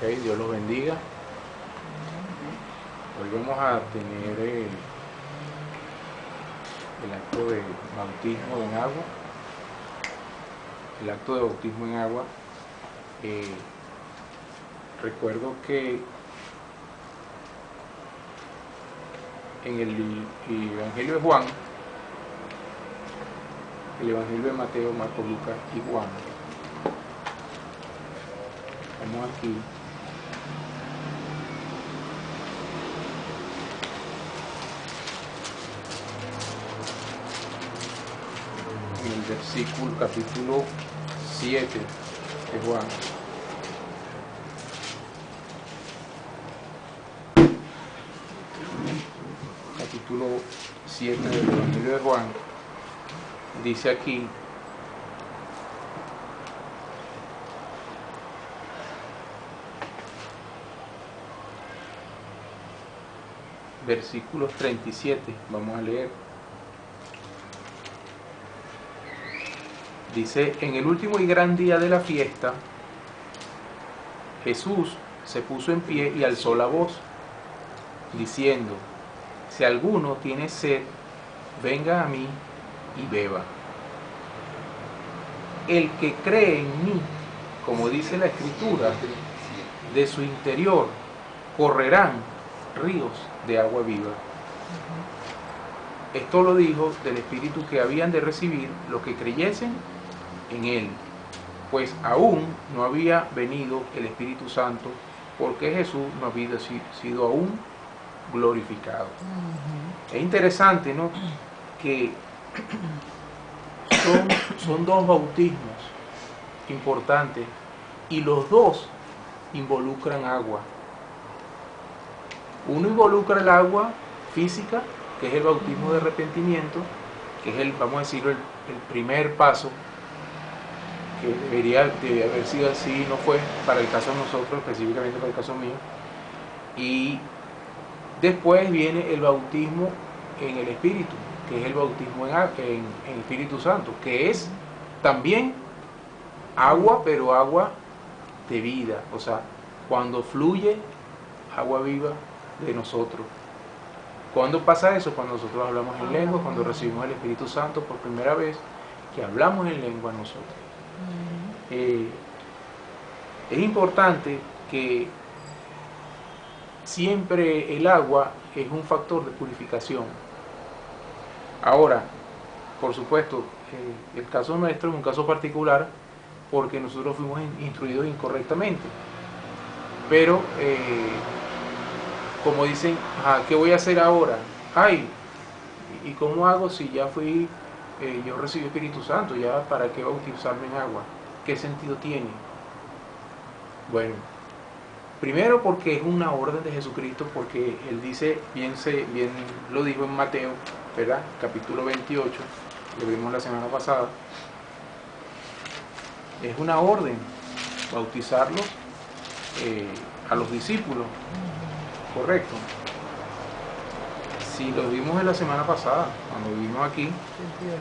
Dios los bendiga. Hoy vamos a tener el acto de bautismo en agua. El acto de bautismo en agua. Recuerdo que en el Evangelio de Juan, el Evangelio de Mateo, Marcos, Lucas y Juan, vamos aquí. En el versículo, capítulo 7 de Juan. Capítulo 7 del Evangelio de Juan, dice aquí: versículos 37, vamos a leer. Dice: en el último y gran día de la fiesta, Jesús se puso en pie y alzó la voz, diciendo: si alguno tiene sed, venga a mí y beba. El que cree en mí, como dice la Escritura, de su interior correrán ríos de agua viva. Esto lo dijo del Espíritu que habían de recibir los que creyesen en él, pues aún no había venido el Espíritu Santo, porque Jesús no había sido aún glorificado. Es interesante, ¿no?, que son dos bautismos importantes y los dos involucran agua. Uno involucra el agua física, que es el bautismo de arrepentimiento, que es el, vamos a decirlo, el primer paso, que debe haber sido así, no fue para el caso de nosotros, específicamente para el caso mío. Y después viene el bautismo en el Espíritu, que es el bautismo en Espíritu Santo, que es también agua, pero agua de vida, o sea, cuando fluye agua viva de nosotros. ¿Cuándo pasa eso? Cuando nosotros hablamos en lengua, cuando recibimos el Espíritu Santo por primera vez, que hablamos en lengua nosotros. Es importante que siempre el agua es un factor de purificación. Ahora, por supuesto, el caso nuestro es un caso particular porque nosotros fuimos instruidos incorrectamente. Pero, como dicen, ¿qué voy a hacer ahora? Ay, ¿y cómo hago si ya yo recibí Espíritu Santo? ¿Ya para qué bautizarme en agua? ¿Qué sentido tiene? Bueno, primero porque es una orden de Jesucristo, porque Él dice, bien lo dijo en Mateo, ¿verdad? Capítulo 28, lo vimos la semana pasada. Es una orden bautizarlos a los discípulos, correcto. Si lo vimos en la semana pasada, cuando vimos aquí,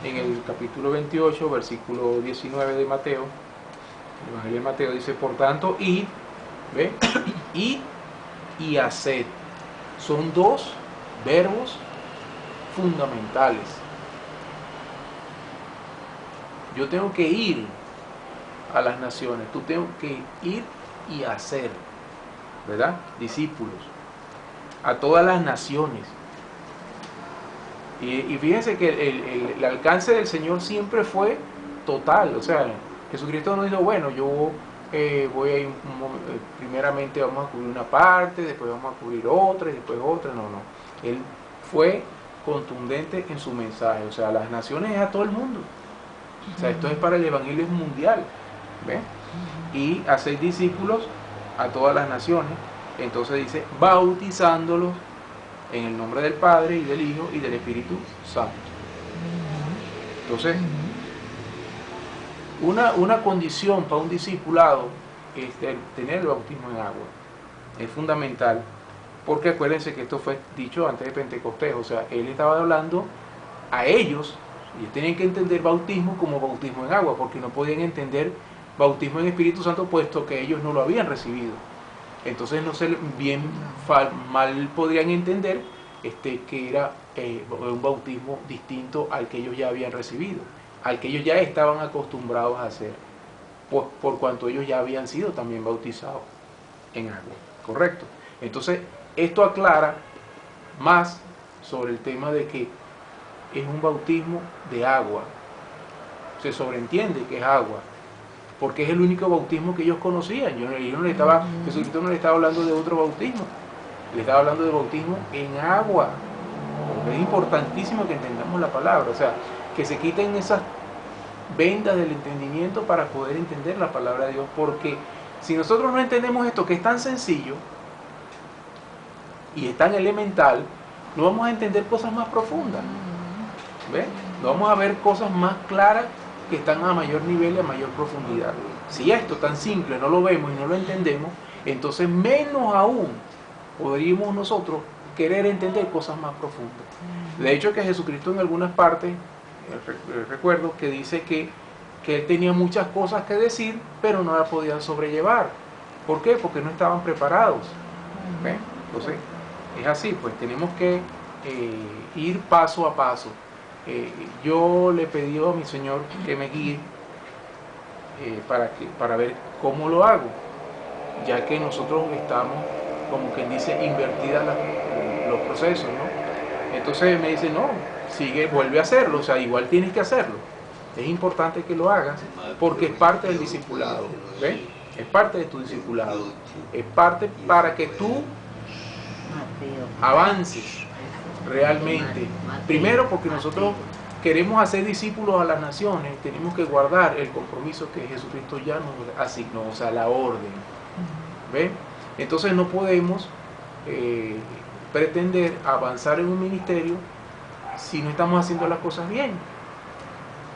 en el capítulo 28, versículo 19 de Mateo, el Evangelio de Mateo dice: por tanto, id, ¿ve? Id y haced. Son dos verbos fundamentales. Yo tengo que ir a las naciones, tú tengo que ir y hacer, ¿verdad? Discípulos a todas las naciones. Y fíjense que el alcance del Señor siempre fue total. O sea, Jesucristo no dijo: bueno, yo voy a ir, primeramente vamos a cubrir una parte, después vamos a cubrir otra y después otra. No. Él fue contundente en su mensaje. O sea, las naciones es a todo el mundo. O sea, esto es para el evangelio mundial. ¿Ven? Y hacer discípulos a todas las naciones. Entonces dice: bautizándolos en el nombre del Padre y del Hijo y del Espíritu Santo. Entonces, una condición para un discipulado es tener el bautismo en agua. Es fundamental, porque acuérdense que esto fue dicho antes de Pentecostés. O sea, Él estaba hablando a ellos y tienen que entender bautismo como bautismo en agua, porque no podían entender bautismo en Espíritu Santo puesto que ellos no lo habían recibido. Entonces no sé bien, mal podrían entender que era un bautismo distinto al que ellos ya habían recibido, al que ellos ya estaban acostumbrados a hacer, pues por cuanto ellos ya habían sido también bautizados en agua, ¿correcto? Entonces esto aclara más sobre el tema de que es un bautismo de agua, se sobreentiende que es agua, porque es el único bautismo que ellos conocían. Jesucristo no le estaba hablando de otro bautismo, le estaba hablando de bautismo en agua. Es importantísimo que entendamos la palabra, o sea, que se quiten esas vendas del entendimiento para poder entender la palabra de Dios, porque si nosotros no entendemos esto, que es tan sencillo y es tan elemental, no vamos a entender cosas más profundas. ¿Ves? No vamos a ver cosas más claras que están a mayor nivel y a mayor profundidad. Si esto tan simple no lo vemos y no lo entendemos, entonces menos aún podríamos nosotros querer entender cosas más profundas. De hecho, que Jesucristo en algunas partes, recuerdo que dice que él tenía muchas cosas que decir, pero no las podían sobrellevar. ¿Por qué? Porque no estaban preparados. ¿Ves? Entonces, es así, pues tenemos que ir paso a paso. Yo le pedí a mi Señor que me guíe para ver cómo lo hago, ya que nosotros estamos, como quien dice, invertidas los procesos, ¿no? Entonces me dice, no, sigue, vuelve a hacerlo, o sea, igual tienes que hacerlo. Es importante que lo hagas porque es parte del discipulado, ¿ves? Es parte de tu discipulado, es parte para que tú avances realmente. Primero, porque nosotros queremos hacer discípulos a las naciones, tenemos que guardar el compromiso que Jesucristo ya nos asignó, o sea, la orden. ¿Ven? Entonces no podemos pretender avanzar en un ministerio si no estamos haciendo las cosas bien.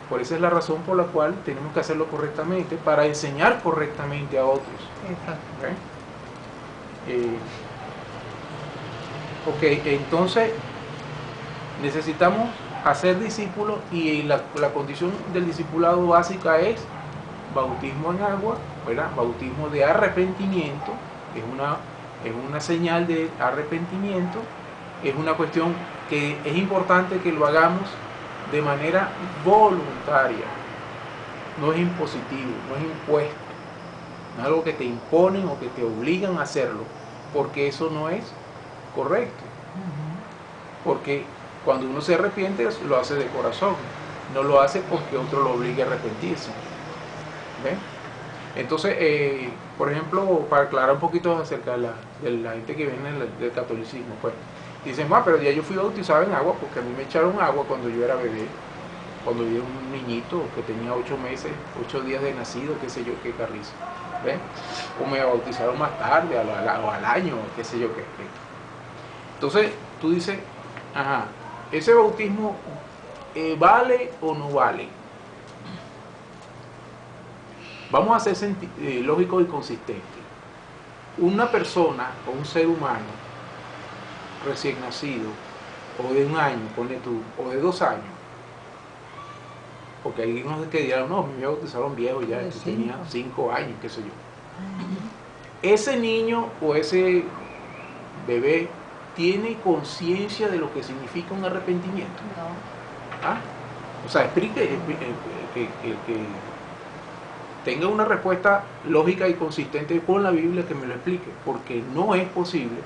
Por esa es la razón por la cual tenemos que hacerlo correctamente, para enseñar correctamente a otros. Ok, entonces necesitamos hacer discípulos y la condición del discipulado básica es bautismo en agua, ¿verdad? Bautismo de arrepentimiento, es una señal de arrepentimiento, es una cuestión que es importante que lo hagamos de manera voluntaria, no es impositivo, no es impuesto, no es algo que te imponen o que te obligan a hacerlo, porque eso no es correcto, porque cuando uno se arrepiente lo hace de corazón, no lo hace porque otro lo obligue a arrepentirse. ¿Ven? Entonces, por ejemplo, para aclarar un poquito acerca de la gente que viene del catolicismo, pues dicen, pero ya yo fui bautizado en agua porque a mí me echaron agua cuando yo era bebé, cuando yo era un niñito que tenía 8 meses, 8 días de nacido, qué sé yo, qué carrizo. ¿Ven? O me bautizaron más tarde, o al año, qué sé yo, qué. Entonces, tú dices, ¿ese bautismo vale o no vale? Vamos a ser lógicos y consistentes. Una persona o un ser humano recién nacido, o de 1 año, ponle tú, o de 2 años, porque hay unos que dirán, no, me bautizaron viejo ya, que tenía 5 años, qué sé yo. Ese niño o ese bebé tiene conciencia de lo que significa un arrepentimiento. No. O sea, explique que tenga una respuesta lógica y consistente con la Biblia, que me lo explique, porque no es posible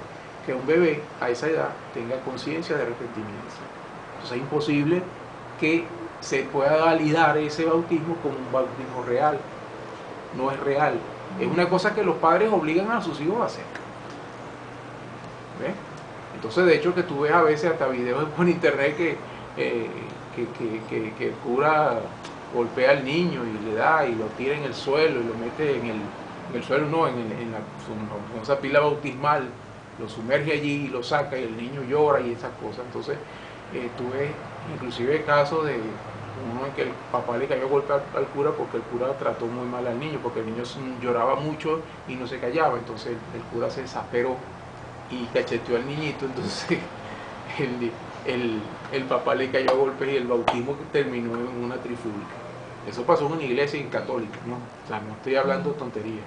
que un bebé a esa edad tenga conciencia de arrepentimiento. Entonces es imposible que se pueda validar ese bautismo como un bautismo real. No es real. Es una cosa que los padres obligan a sus hijos a hacer. ¿Ves? Entonces, de hecho, que tú ves a veces hasta videos por internet que el cura golpea al niño y le da y lo tira en el suelo y lo mete en el suelo, no, en esa pila bautismal, lo sumerge allí y lo saca y el niño llora y esas cosas. Entonces, tú ves inclusive casos de uno en que el papá le cayó a golpe al cura porque el cura trató muy mal al niño, porque el niño lloraba mucho y no se callaba. Entonces el cura se exasperó y cacheteó al niñito. Entonces el papá le cayó a golpes y el bautismo terminó en una trifulca. Eso pasó en una iglesia católica, ¿no? O sea, no estoy hablando tonterías.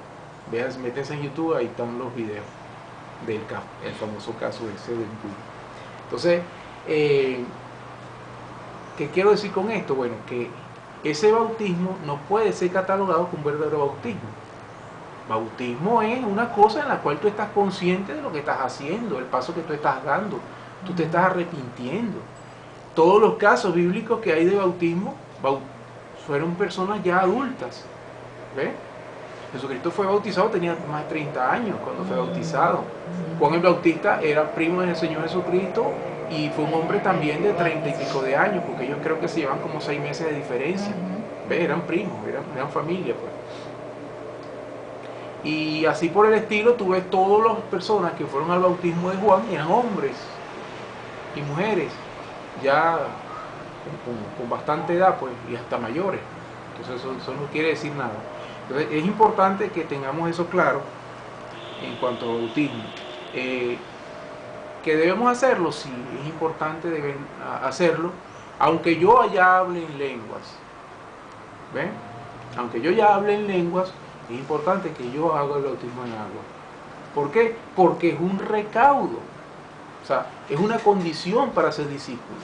Vean, métanse en YouTube, ahí están los videos del el famoso caso ese del Puy. Entonces, ¿qué quiero decir con esto? Bueno, que ese bautismo no puede ser catalogado como un verdadero bautismo. Bautismo es una cosa en la cual tú estás consciente de lo que estás haciendo, el paso que tú estás dando, tú te estás arrepintiendo. Todos los casos bíblicos que hay de bautismo fueron personas ya adultas. ¿Ves? Jesucristo fue bautizado, tenía más de 30 años cuando fue bautizado. Juan el Bautista era primo del Señor Jesucristo y fue un hombre también de 30 y pico de años, porque ellos creo que se llevan como 6 meses de diferencia. ¿Ves? Eran primos, eran familia, pues. Y así por el estilo, tú ves todas las personas que fueron al bautismo de Juan, eran hombres y mujeres, ya con bastante edad, pues, y hasta mayores. Entonces eso no quiere decir nada. Entonces es importante que tengamos eso claro en cuanto al bautismo. ¿Que debemos hacerlo? Sí, es importante hacerlo, aunque yo ya hable en lenguas. ¿Ven? Aunque yo ya hable en lenguas, es importante que yo haga el bautismo en agua. ¿Por qué? Porque es un recaudo. O sea, es una condición para ser discípulo.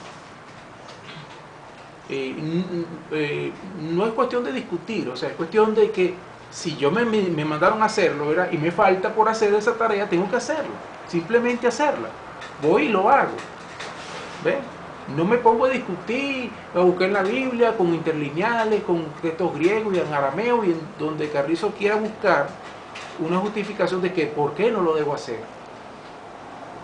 No es cuestión de discutir, o sea, es cuestión de que si yo me mandaron a hacerlo, ¿verdad? Y me falta por hacer esa tarea, tengo que hacerlo. Simplemente hacerla. Voy y lo hago. ¿Ven? No me pongo a discutir, a buscar en la Biblia con interlineales, con textos griegos y en arameo y en donde Carrizo quiera buscar una justificación de que por qué no lo debo hacer.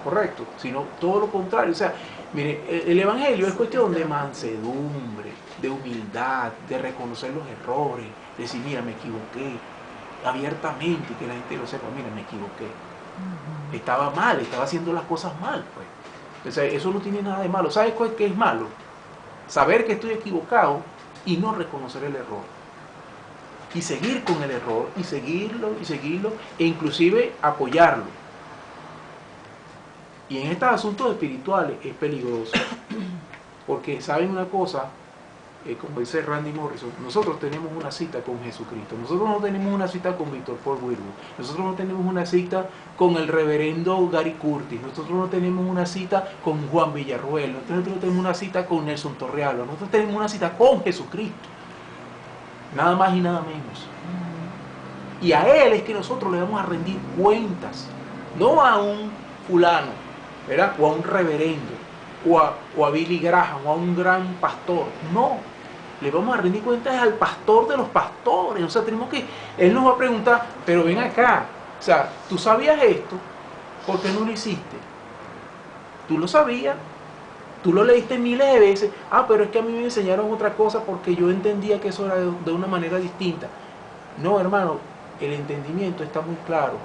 Correcto, sino todo lo contrario. O sea, mire, el Evangelio es cuestión de mansedumbre, de humildad, de reconocer los errores, de decir, mira, me equivoqué, abiertamente, y que la gente lo sepa, mira, me equivoqué. Estaba mal, estaba haciendo las cosas mal, pues. O sea, eso no tiene nada de malo. ¿Sabes qué es malo? Saber que estoy equivocado y no reconocer el error. Y seguir con el error, y seguirlo, e inclusive apoyarlo. Y en estos asuntos espirituales es peligroso. Porque, ¿saben una cosa? Como dice Randy Morrison, nosotros tenemos una cita con Jesucristo. Nosotros no tenemos una cita con Víctor Paul Wilbur. Nosotros no tenemos una cita con el reverendo Gary Curtis. Nosotros no tenemos una cita con Juan Villarruel. Nosotros no tenemos una cita con Nelson Torrealo. Nosotros tenemos una cita con Jesucristo. Nada más y nada menos. Y a Él es que nosotros le vamos a rendir cuentas. No a un fulano, ¿verdad? O a un reverendo. O a Billy Graham, o a un gran pastor. No, le vamos a rendir cuentas al pastor de los pastores. O sea, él nos va a preguntar, pero ven acá, o sea, ¿tú sabías esto? ¿Por qué no lo hiciste? ¿Tú lo sabías? ¿Tú lo leíste miles de veces? Ah, pero es que a mí me enseñaron otra cosa porque yo entendía que eso era de una manera distinta. No, hermano, el entendimiento está muy claro.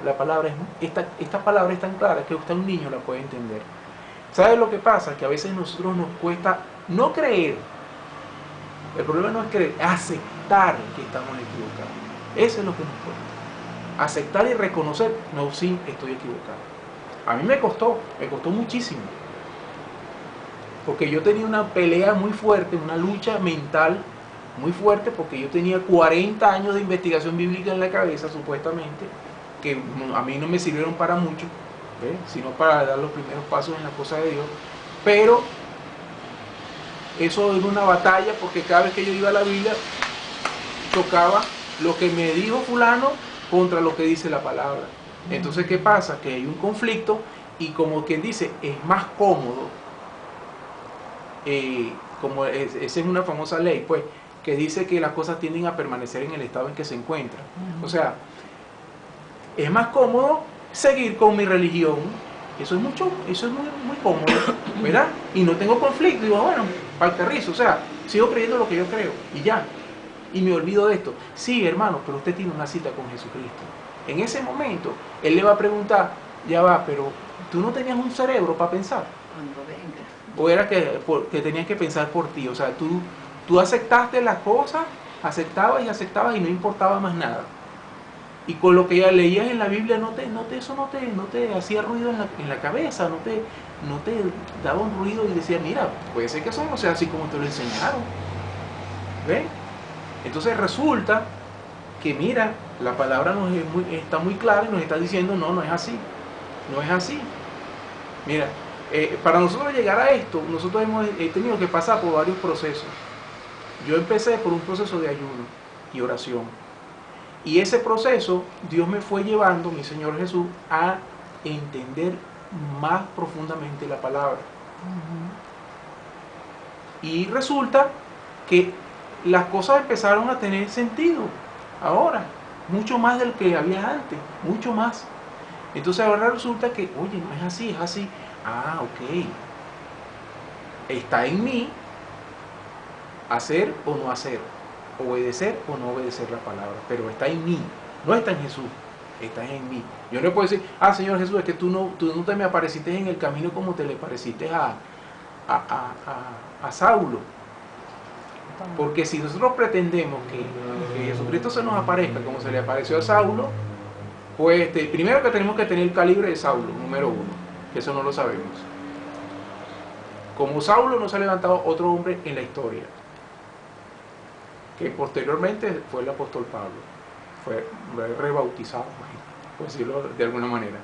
Esta palabra es tan clara que hasta un niño la puede entender. ¿Sabes lo que pasa? Que a veces a nosotros nos cuesta no creer. El problema no es creer, es aceptar que estamos equivocados. Eso es lo que nos cuesta. Aceptar y reconocer, no, sí, estoy equivocado. A mí me costó muchísimo. Porque yo tenía una pelea muy fuerte, una lucha mental muy fuerte, porque yo tenía 40 años de investigación bíblica en la cabeza, supuestamente, que a mí no me sirvieron para mucho, ¿ves? Sino para dar los primeros pasos en las cosas de Dios. Pero eso era una batalla, porque cada vez que yo iba a la Biblia, chocaba lo que me dijo fulano contra lo que dice la palabra. Entonces, ¿qué pasa? Que hay un conflicto y, como quien dice, es más cómodo, esa es una famosa ley, pues, que dice que las cosas tienden a permanecer en el estado en que se encuentran. O sea, es más cómodo seguir con mi religión. Eso es muy cómodo, ¿verdad? Y no tengo conflicto. Digo, bueno, para el carrizo, o sea, sigo creyendo lo que yo creo y ya. Y me olvido de esto. Sí, hermano, pero usted tiene una cita con Jesucristo. En ese momento, Él le va a preguntar, ya va, pero tú no tenías un cerebro para pensar. Cuando venga. O era que tenías que pensar por ti. O sea, tú aceptaste las cosas, aceptabas y no importaba más nada. Y con lo que ya leías en la Biblia eso no te hacía ruido en la cabeza, no te daba un ruido y decía, mira, puede ser que eso no sea así como te lo enseñaron. ¿Ven? Entonces resulta que mira, la palabra está muy clara y nos está diciendo, no, no es así, no es así. Mira, para nosotros llegar a esto, nosotros hemos tenido que pasar por varios procesos. Yo empecé por un proceso de ayuno y oración. Y ese proceso, Dios me fue llevando, mi Señor Jesús, a entender más profundamente la palabra. Y resulta que las cosas empezaron a tener sentido ahora, mucho más del que había antes, mucho más. Entonces ahora resulta que, oye, no es así, es así. Ah, ok. Está en mí hacer o no hacer, obedecer o no obedecer la palabra, pero está en mí, no está en Jesús, está en mí. Yo no puedo decir, ah, Señor Jesús, es que tú no te me apareciste en el camino como te le apareciste a Saulo. Porque si nosotros pretendemos que Jesucristo se nos aparezca como se le apareció a Saulo, pues primero que tenemos que tener el calibre de Saulo, número uno, que eso no lo sabemos. Como Saulo no se ha levantado otro hombre en la historia, que posteriormente fue el apóstol Pablo, fue rebautizado, por decirlo de alguna manera.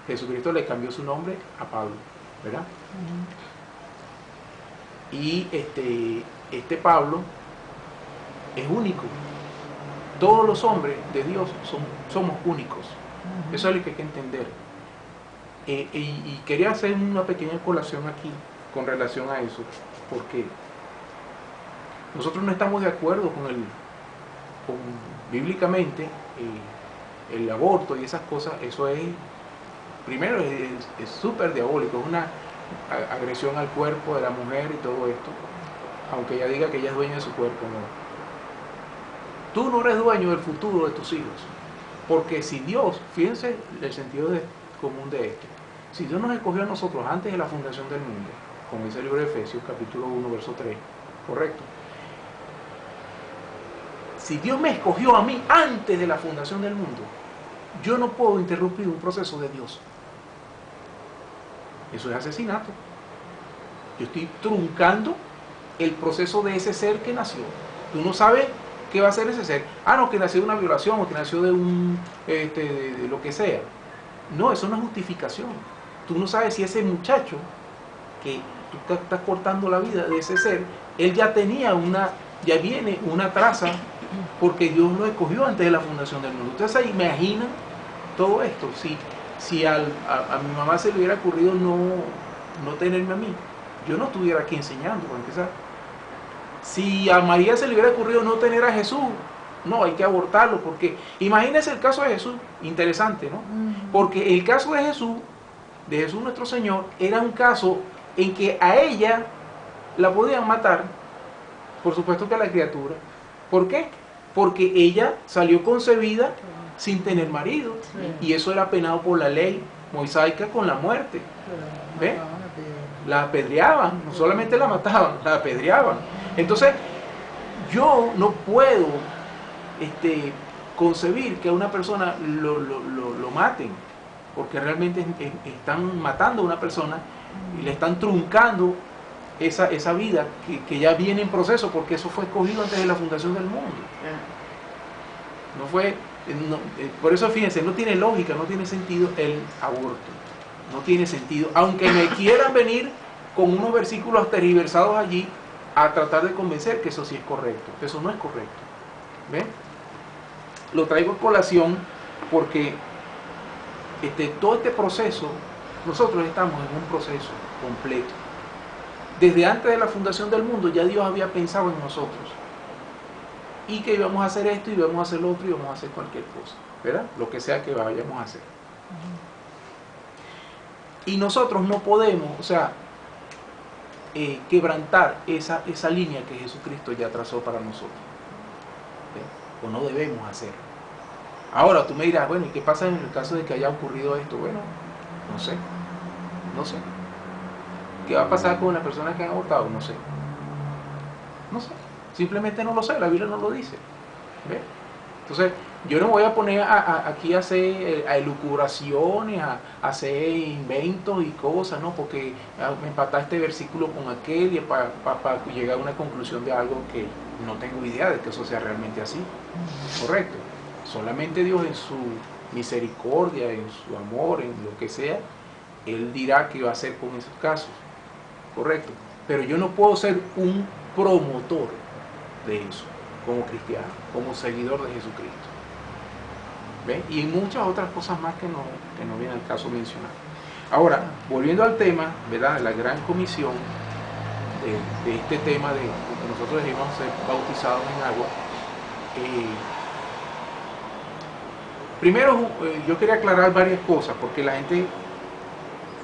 Jesucristo le cambió su nombre a Pablo, ¿verdad? Y este Pablo es único. Todos los hombres de Dios somos únicos. Eso es lo que hay que entender. Y quería hacer una pequeña colación aquí con relación a eso, porque nosotros no estamos de acuerdo con bíblicamente el aborto y esas cosas. Eso es, primero, es súper diabólico, es una agresión al cuerpo de la mujer y todo esto, aunque ella diga que ella es dueña de su cuerpo. No, tú no eres dueño del futuro de tus hijos, porque si Dios, fíjense el sentido común de esto, si Dios nos escogió a nosotros antes de la fundación del mundo, como dice el libro de Efesios capítulo 1 verso 3, correcto, si Dios me escogió a mí antes de la fundación del mundo, yo no puedo interrumpir un proceso de Dios. Eso es asesinato. Yo estoy truncando el proceso de ese ser que nació. Tú no sabes qué va a ser ese ser. Ah, no, que nació de una violación o que nació de de lo que sea. No, eso no es justificación. Tú no sabes si ese muchacho que tú estás cortando la vida de ese ser, él ya viene una traza, porque Dios lo escogió antes de la fundación del mundo. Ustedes se imaginan todo esto. Si a mi mamá se le hubiera ocurrido no tenerme a mí, yo no estuviera aquí enseñando, para empezar. Si a María se le hubiera ocurrido no tener a Jesús, no, hay que abortarlo, porque imagínense el caso de Jesús, interesante, ¿no? Porque el caso de Jesús nuestro Señor, era un caso en que a ella la podían matar, por supuesto que a la criatura. ¿Por qué? Porque ella salió concebida sin tener marido, y eso era penado por la ley mosaica con la muerte. ¿Ve? La apedreaban, no solamente la mataban, la apedreaban. Entonces, yo no puedo concebir que a una persona lo maten, porque realmente están matando a una persona y le están truncando esa vida que ya viene en proceso, porque eso fue escogido antes de la fundación del mundo. Por eso fíjense, no tiene lógica, no tiene sentido el aborto. No tiene sentido, aunque me quieran venir con unos versículos tergiversados allí a tratar de convencer que eso sí es correcto. Eso no es correcto. ¿Ven? Lo traigo a colación porque todo este proceso, nosotros estamos en un proceso completo. Desde antes de la fundación del mundo ya Dios había pensado en nosotros, y que íbamos a hacer esto, y íbamos a hacer lo otro, y íbamos a hacer cualquier cosa, ¿verdad? Lo que sea que vayamos a hacer. Y nosotros no podemos, quebrantar esa línea que Jesucristo ya trazó para nosotros. ¿Ve? O no debemos hacer. Ahora tú me dirás, bueno, ¿y qué pasa en el caso de que haya ocurrido esto? Bueno, no sé. ¿Qué va a pasar con las personas que han abortado? No sé. Simplemente no lo sé, la Biblia no lo dice. ¿Ve? Entonces, yo no me voy a poner aquí a hacer elucubraciones, a hacer inventos y cosas, ¿no? Porque me empatar este versículo con aquel y para llegar a una conclusión de algo que no tengo idea de que eso sea realmente así. ¿Correcto? Solamente Dios en su misericordia, en su amor, en lo que sea, Él dirá qué va a hacer con esos casos. Correcto. Pero yo no puedo ser un promotor de eso como cristiano, como seguidor de Jesucristo. ¿Ven? Y muchas otras cosas más que no viene al caso mencionar. Ahora, volviendo al tema, ¿verdad?, de la gran comisión, de este tema de que nosotros debemos ser bautizados en agua. Primero, yo quería aclarar varias cosas, porque la gente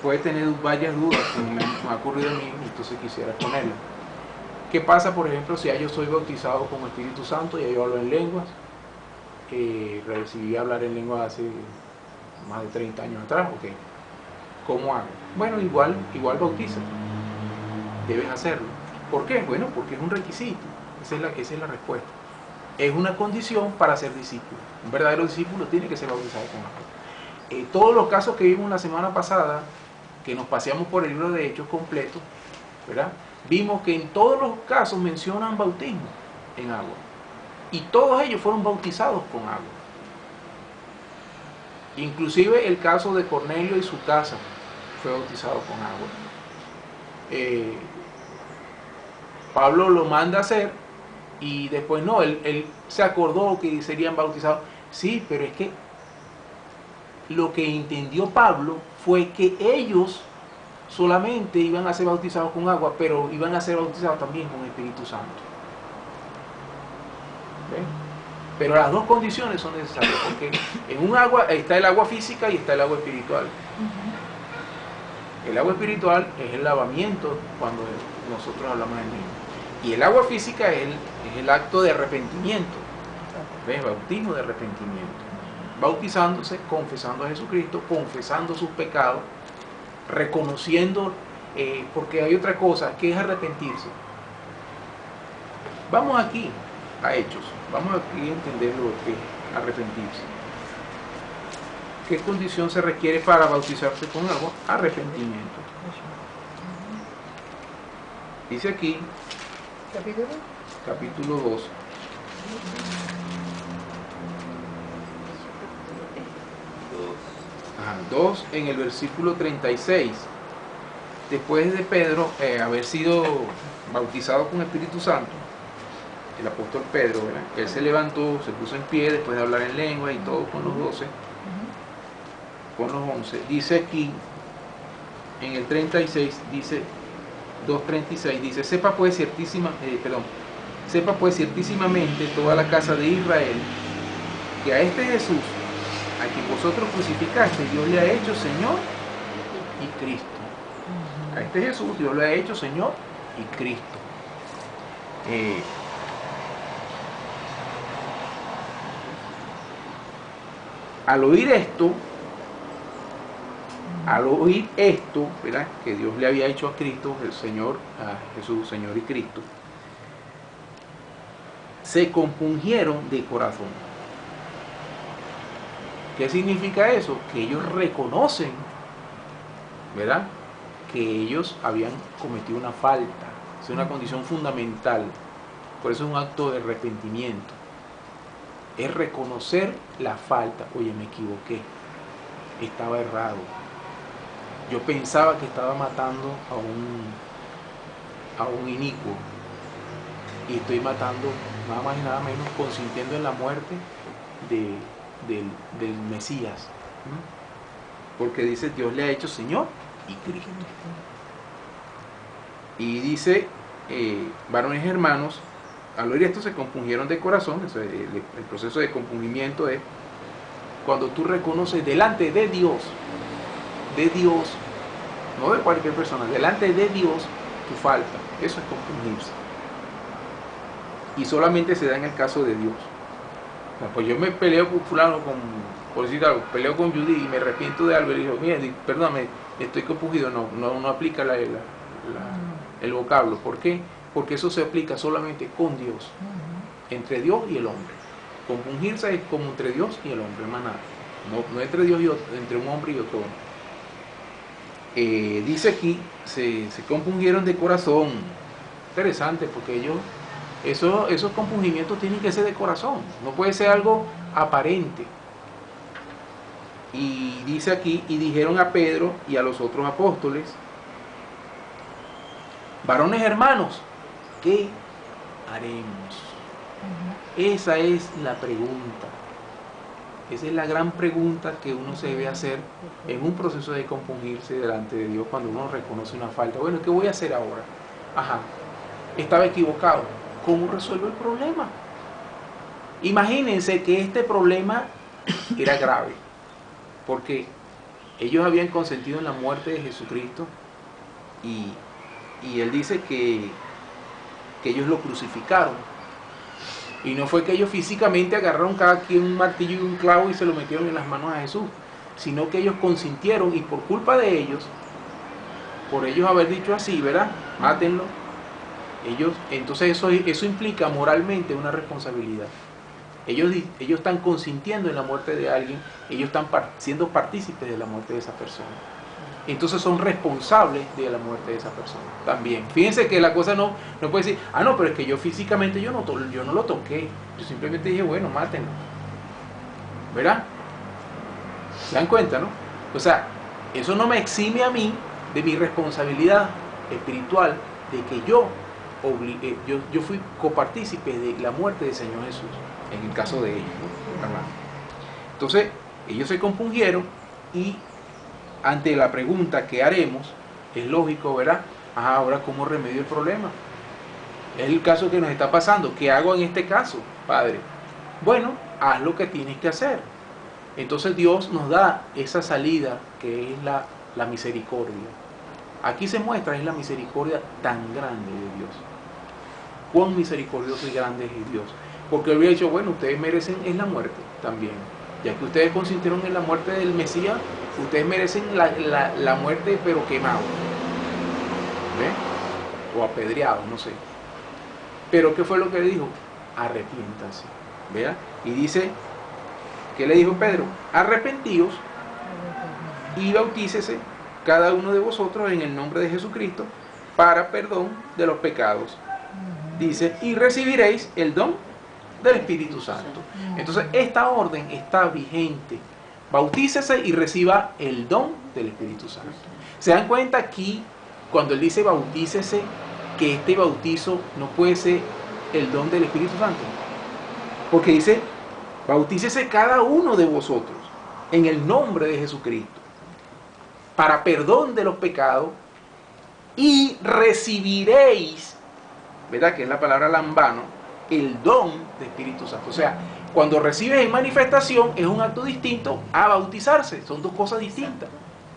puede tener varias dudas, como me ha ocurrido a mí, y entonces quisiera exponerlas. ¿Qué pasa, por ejemplo, si ya yo soy bautizado con el Espíritu Santo, ya yo hablo en lenguas? Recibí hablar en lenguas hace más de 30 años atrás, ¿ok? ¿Cómo hago? Bueno, igual bautiza. Debes hacerlo. ¿Por qué? Bueno, porque es un requisito. Esa es la respuesta. Es una condición para ser discípulo. Un verdadero discípulo tiene que ser bautizado con agua. Todos los casos que vimos la semana pasada, que nos paseamos por el libro de Hechos completo, ¿verdad?, vimos que en todos los casos mencionan bautismo en agua. Y todos ellos fueron bautizados con agua. Inclusive el caso de Cornelio y su casa fue bautizado con agua. Pablo lo manda a hacer y después no, él se acordó que serían bautizados. Sí, pero es que lo que entendió Pablo fue que ellos solamente iban a ser bautizados con agua, pero iban a ser bautizados también con el Espíritu Santo. ¿Ven? Pero las dos condiciones son necesarias, porque en un agua está el agua física y está el agua espiritual. El agua espiritual es el lavamiento cuando nosotros hablamos en lengua. Y el agua física es el acto de arrepentimiento. ¿Ves? Bautismo de arrepentimiento. Bautizándose, confesando a Jesucristo, confesando sus pecados, reconociendo, porque hay otra cosa, que es arrepentirse. Vamos aquí a Hechos. Vamos aquí a entender lo que es arrepentirse. ¿Qué condición se requiere para bautizarse con agua? Arrepentimiento. Dice aquí, capítulo 2. Ajá, 2 en el versículo 36. Después de Pedro haber sido bautizado con el Espíritu Santo, el apóstol Pedro, ¿verdad?, él se levantó, se puso en pie después de hablar en lengua y todo con los 12, con los 11. Dice aquí, en el 36, dice 2:36, dice: sepa pues ciertísimamente toda la casa de Israel que a este Jesús, a quien vosotros crucificaste, Dios le ha hecho Señor y Cristo. A este Jesús Dios le ha hecho Señor y Cristo. Al oír esto, ¿verdad?, que Dios le había hecho a Cristo, el Señor, a Jesús, Señor y Cristo, se compungieron de corazón. ¿Qué significa eso? Que ellos reconocen, ¿verdad?, que ellos habían cometido una falta. Es una condición fundamental. Por eso es un acto de arrepentimiento. Es reconocer la falta. Oye, me equivoqué. Estaba errado. Yo pensaba que estaba matando a un inicuo. Y estoy matando nada más y nada menos, consintiendo en la muerte del Mesías. Porque dice, Dios le ha hecho Señor y Cristo. Y dice, varones hermanos, al oír esto se compungieron de corazón. El proceso de compungimiento es cuando tú reconoces delante de Dios, no de cualquier persona, delante de Dios tu falta. Eso es compungirse. Y solamente se da en el caso de Dios. O sea, pues yo me peleo con fulano, por decir algo, peleo con Judy y me arrepiento de algo y digo, mira, perdóname, estoy compungido. No aplica el vocablo. ¿Por qué? Porque eso se aplica solamente con Dios, entre Dios y el hombre. Compungirse es como entre Dios y el hombre, más nada. No entre Dios y entre un hombre y otro hombre. Dice aquí, se compungieron de corazón. Interesante, porque esos compungimientos tienen que ser de corazón. No puede ser algo aparente. Y dice aquí, y dijeron a Pedro y a los otros apóstoles: varones hermanos, ¿qué haremos? Esa es la pregunta. Esa es la gran pregunta que uno se debe hacer en un proceso de compungirse delante de Dios cuando uno reconoce una falta. Bueno, ¿qué voy a hacer ahora? Ajá, estaba equivocado. ¿Cómo resuelvo el problema? Imagínense que este problema era grave, porque ellos habían consentido en la muerte de Jesucristo y él dice que ellos lo crucificaron. Y no fue que ellos físicamente agarraron cada quien un martillo y un clavo y se lo metieron en las manos a Jesús, sino que ellos consintieron, y por culpa de ellos, por ellos haber dicho así, ¿verdad? Mátenlo. Entonces eso implica moralmente una responsabilidad. Ellos están consintiendo en la muerte de alguien, ellos están siendo partícipes de la muerte de esa persona. Entonces son responsables de la muerte de esa persona también. Fíjense que la cosa no puede decir, no, pero es que yo físicamente yo no lo toqué. Yo simplemente dije, bueno, mátenlo. ¿Verdad? ¿Se dan cuenta, no? O sea, eso no me exime a mí de mi responsabilidad espiritual de que yo fui copartícipe de la muerte del Señor Jesús, en el caso de ellos, ¿no? Entonces, ellos se compungieron y ante la pregunta ¿qué haremos? Es lógico, ¿verdad? Ahora ¿cómo remedio el problema? Es el caso que nos está pasando. ¿Qué hago en este caso, Padre? Bueno, haz lo que tienes que hacer. Entonces Dios nos da esa salida que es la misericordia. Aquí se muestra es la misericordia tan grande de Dios. Cuán misericordioso y grande es Dios. Porque él hubiera dicho, bueno, ustedes merecen es la muerte también. Ya que ustedes consintieron en la muerte del Mesías, ustedes merecen la muerte, pero quemado. ¿Ve? O apedreado, no sé. Pero ¿qué fue lo que le dijo? Arrepiéntanse. ¿Vea? Y dice, ¿qué le dijo Pedro? Arrepentíos y bautícese cada uno de vosotros en el nombre de Jesucristo para perdón de los pecados. Dice, y recibiréis el don del Espíritu Santo. Entonces esta orden está vigente. Bautícese y reciba el don del Espíritu Santo. ¿Se dan cuenta aquí cuando él dice bautícese que este bautizo no puede ser el don del Espíritu Santo? Porque dice, bautícese cada uno de vosotros en el nombre de Jesucristo para perdón de los pecados y recibiréis, ¿verdad? Que es la palabra lambano, el don del Espíritu Santo. O sea, cuando recibes en manifestación es un acto distinto a bautizarse. Son dos cosas distintas.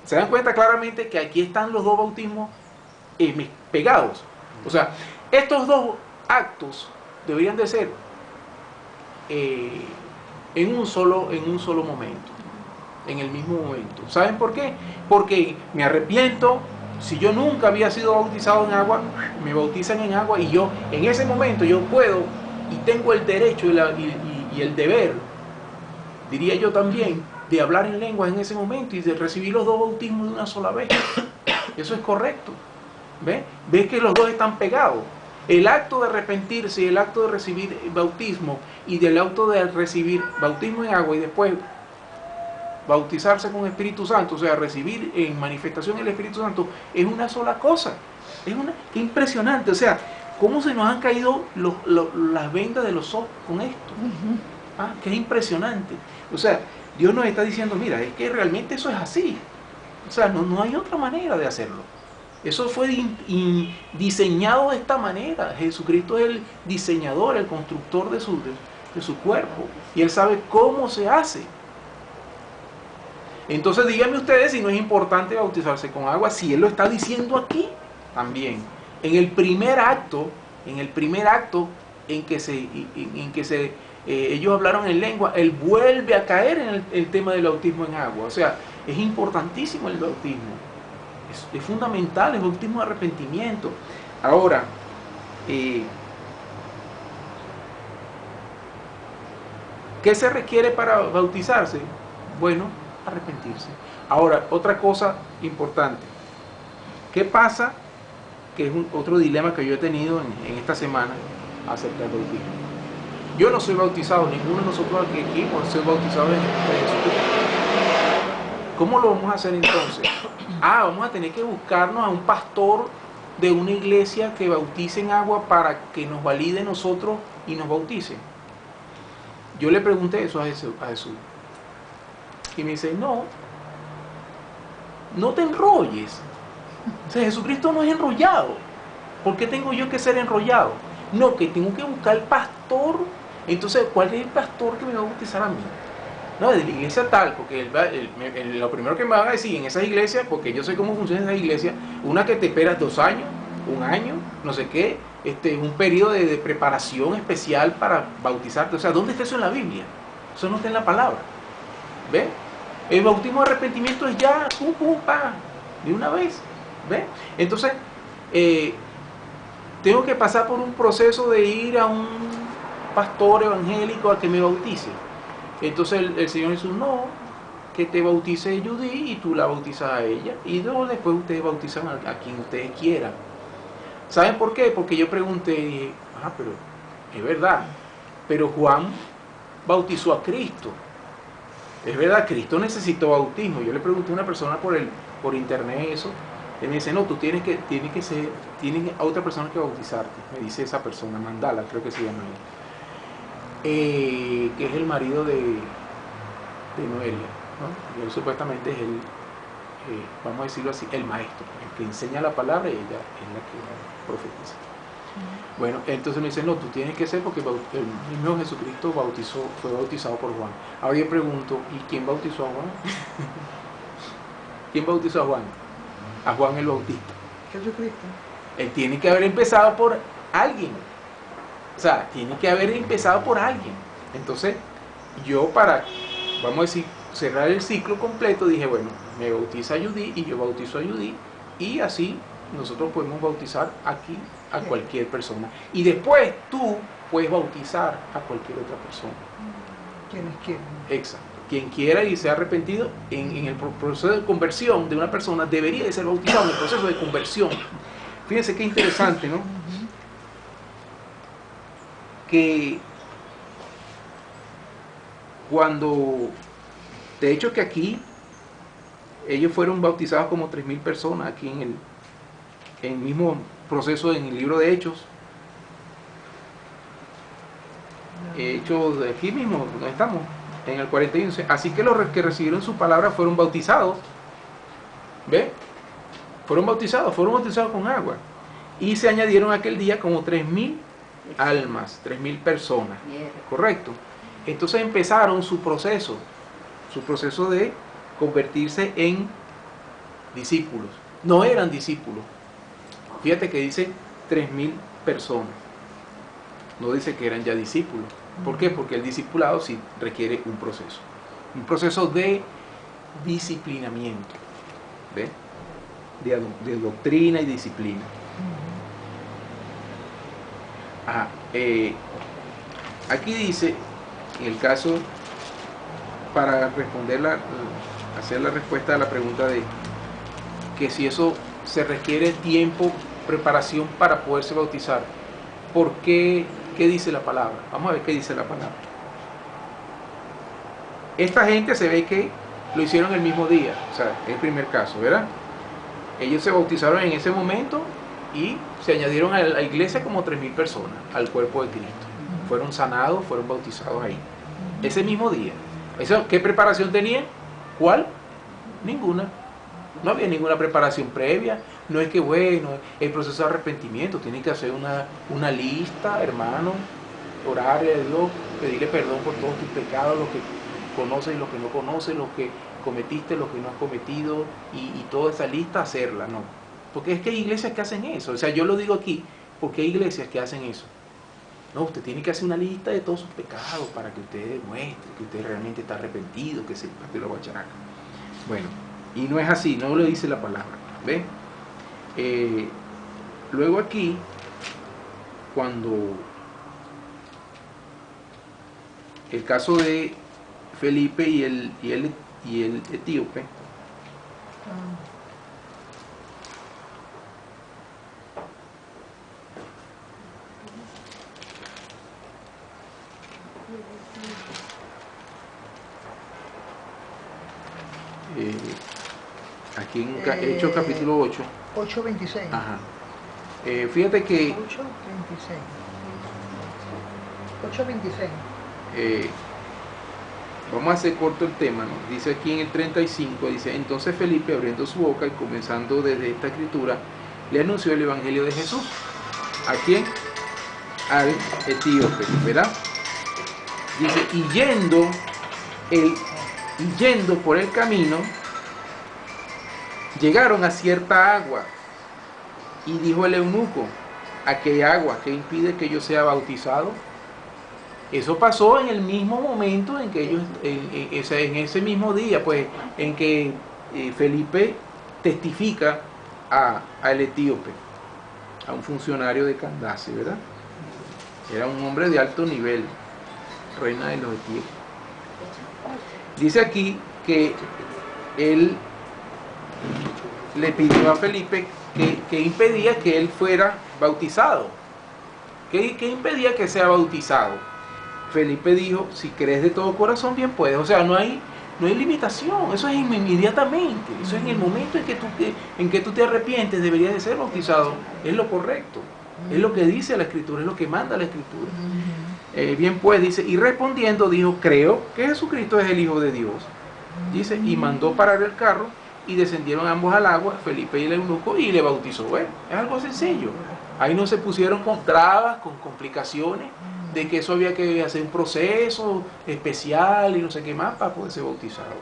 ¿Se dan cuenta claramente que aquí están los dos bautismos pegados? O sea, estos dos actos deberían de ser en un solo momento, en el mismo momento. ¿Saben por qué? Porque me arrepiento. Si yo nunca había sido bautizado en agua, me bautizan en agua y yo en ese momento yo puedo y tengo el derecho y el deber, diría yo también, de hablar en lenguas en ese momento y de recibir los dos bautismos de una sola vez. Eso es correcto. ¿Ves que los dos están pegados? El acto de arrepentirse y el acto de recibir bautismo y del acto de recibir bautismo en agua y después bautizarse con el Espíritu Santo, o sea, recibir en manifestación el Espíritu Santo, es una sola cosa. Qué impresionante, o sea, cómo se nos han caído las vendas de los ojos con esto. Qué impresionante. O sea, Dios nos está diciendo, mira, es que realmente eso es así. O sea, no hay otra manera de hacerlo. Eso fue diseñado de esta manera. Jesucristo es el diseñador, el constructor de su cuerpo. Y Él sabe cómo se hace. Entonces díganme ustedes si no es importante bautizarse con agua, si Él lo está diciendo aquí también. En el primer acto en que ellos hablaron en lengua, Él vuelve a caer en el tema del bautismo en agua. O sea, es importantísimo el bautismo. Es fundamental el bautismo de arrepentimiento. Ahora, ¿qué se requiere para bautizarse? Bueno, arrepentirse. Ahora, otra cosa importante. ¿Qué pasa? Que es otro dilema que yo he tenido en esta semana acerca del bautismo. Yo no soy bautizado, ninguno de nosotros aquí hemos sido bautizados en Jesucristo. ¿Cómo lo vamos a hacer entonces? Vamos a tener que buscarnos a un pastor de una iglesia que bautice en agua para que nos valide nosotros y nos bautice. Yo le pregunté eso a Jesús. Y me dice, no te enrolles. O sea, Jesucristo no es enrollado. ¿Por qué tengo yo que ser enrollado? No, que tengo que buscar el pastor. Entonces, ¿cuál es el pastor que me va a bautizar a mí? No, de la iglesia tal, porque lo primero que me van a decir en esas iglesias, porque yo sé cómo funciona esa iglesia, una que te esperas 2 años, 1 año, no sé qué, un periodo de preparación especial para bautizarte. O sea, ¿dónde está eso en la Biblia? Eso no está en la palabra. ¿Ve? El bautismo de arrepentimiento es ya, pum, pum, pa, de una vez. ¿Ve? Entonces, tengo que pasar por un proceso de ir a un pastor evangélico a que me bautice. Entonces el Señor Jesús, no, que te bautice Judy y tú la bautizas a ella. Y luego después ustedes bautizan a quien ustedes quieran. ¿Saben por qué? Porque yo pregunté y dije, pero es verdad. Pero Juan bautizó a Cristo. Es verdad, Cristo necesitó bautismo. Yo le pregunté a una persona por internet eso. Él me dice, no, tú tienes a otra persona que bautizarte. Me dice esa persona, Mandala, creo que se llama él. Que es el marido de Noelia, ¿no? Y él supuestamente es vamos a decirlo así, el maestro, el que enseña la palabra y ella es la que profetiza. Bueno, entonces me dice, no, tú tienes que ser porque el mismo Jesucristo fue bautizado por Juan. Ahora yo pregunto, ¿y quién bautizó a Juan? ¿Quién bautizó a Juan? A Juan el Bautista. Jesucristo. Él tiene que haber empezado por alguien. O sea, tiene que haber empezado por alguien. Entonces, yo vamos a decir, cerrar el ciclo completo, dije, bueno, me bautiza a Judy y yo bautizo a Judy y así nosotros podemos bautizar aquí a cualquier persona. Y después tú puedes bautizar a cualquier otra persona. Quienes quieran. Exacto. Quien quiera y sea arrepentido en el proceso de conversión de una persona debería de ser bautizado en el proceso de conversión. Fíjense qué interesante, ¿no? Que cuando, de hecho que aquí ellos fueron bautizados como 3.000 personas aquí en el mismo proceso en el libro de Hechos. Hechos de aquí mismo, donde estamos, en el 41. Así que los que recibieron su palabra fueron bautizados. ¿Ve? Fueron bautizados con agua. Y se añadieron aquel día como 3.000 almas, 3.000 personas. ¿Correcto? Entonces empezaron su proceso de convertirse en discípulos. No eran discípulos. Fíjate que dice 3.000 personas. No dice que eran ya discípulos. ¿Por qué? Porque el discipulado sí requiere un proceso de disciplinamiento, ¿ve? De doctrina y disciplina. Aquí dice, en el caso, para hacer la respuesta a la pregunta de que si eso se requiere tiempo, preparación para poderse bautizar. ¿Por qué? ¿Qué dice la palabra? Vamos a ver qué dice la palabra. Esta gente se ve que lo hicieron el mismo día, o sea, es el primer caso, ¿verdad? Ellos se bautizaron en ese momento y se añadieron a la iglesia como 3.000 personas, al cuerpo de Cristo. Fueron sanados, fueron bautizados ahí. Ese mismo día. ¿Qué preparación tenían? ¿Cuál? Ninguna. No había ninguna preparación previa. No es que, bueno, el proceso de arrepentimiento, tienen que hacer una lista, hermano, orar a Dios, pedirle perdón por todos tus pecados, los que conoces y los que no conoces, los que cometiste, los que no has cometido, y toda esa lista hacerla, no. Porque es que hay iglesias que hacen eso. O sea, yo lo digo aquí, porque hay iglesias que hacen eso. No, usted tiene que hacer una lista de todos sus pecados para que usted demuestre que usted realmente está arrepentido, que se parte la guacharaca. Bueno, y no es así, no lo dice la palabra. ¿Ve? Luego aquí, cuando el caso de Felipe y el etíope, aquí en Hechos capítulo 8. 8:26. Ajá. Fíjate que 8:26. 8:26. vamos a hacer corto el tema, ¿no? Dice aquí en el 35, dice, entonces Felipe abriendo su boca y comenzando desde esta escritura, le anunció el evangelio de Jesús. ¿A quién? Al etíope, ¿verdad? Dice, y yendo por el camino, llegaron a cierta agua, y dijo el eunuco, aquella agua que impide que yo sea bautizado. Eso pasó en el mismo momento en que ellos, en ese mismo día, pues, en que Felipe testifica al etíope, a un funcionario de Candace, ¿verdad? Era un hombre de alto nivel, reina de los etíopes. Dice aquí que él le pidió a Felipe que impedía que él fuera bautizado. ¿Qué impedía que sea bautizado? Felipe dijo, si crees de todo corazón, bien puedes. O sea, no hay limitación, eso es inmediatamente, eso es en el momento en que tú te arrepientes, deberías de ser bautizado, es lo correcto, es lo que dice la Escritura, es lo que manda la Escritura. Bien pues, dice, y respondiendo dijo, creo que Jesucristo es el Hijo de Dios. Dice, y mandó parar el carro, y descendieron ambos al agua, Felipe y el eunuco, y le bautizó. Bueno, es algo sencillo. Ahí no se pusieron con trabas, con complicaciones, de que eso había que hacer un proceso especial y no sé qué más para poder ser bautizado.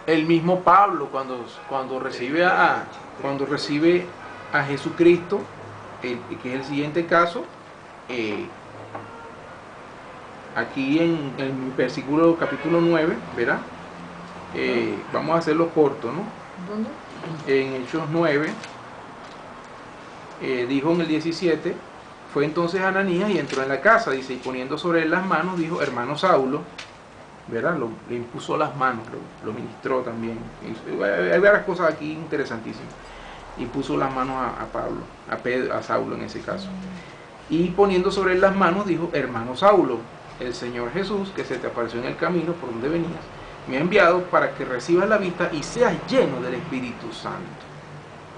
El mismo Pablo, cuando recibe a Jesucristo, que es el siguiente caso, aquí en el versículo capítulo 9, ¿verdad? Vamos a hacerlo corto, ¿no? ¿Dónde? En Hechos 9, dijo en el 17, fue entonces Ananías y entró en la casa, dice, y poniendo sobre él las manos, dijo, hermano Saulo, ¿verdad? Le impuso las manos, lo ministró también. Hay varias cosas aquí interesantísimas. Y puso las manos a Pablo, a Saulo en ese caso. Y poniendo sobre él las manos, dijo, hermano Saulo, el Señor Jesús, que se te apareció en el camino por donde venías, me ha enviado para que recibas la vista y seas lleno del Espíritu Santo.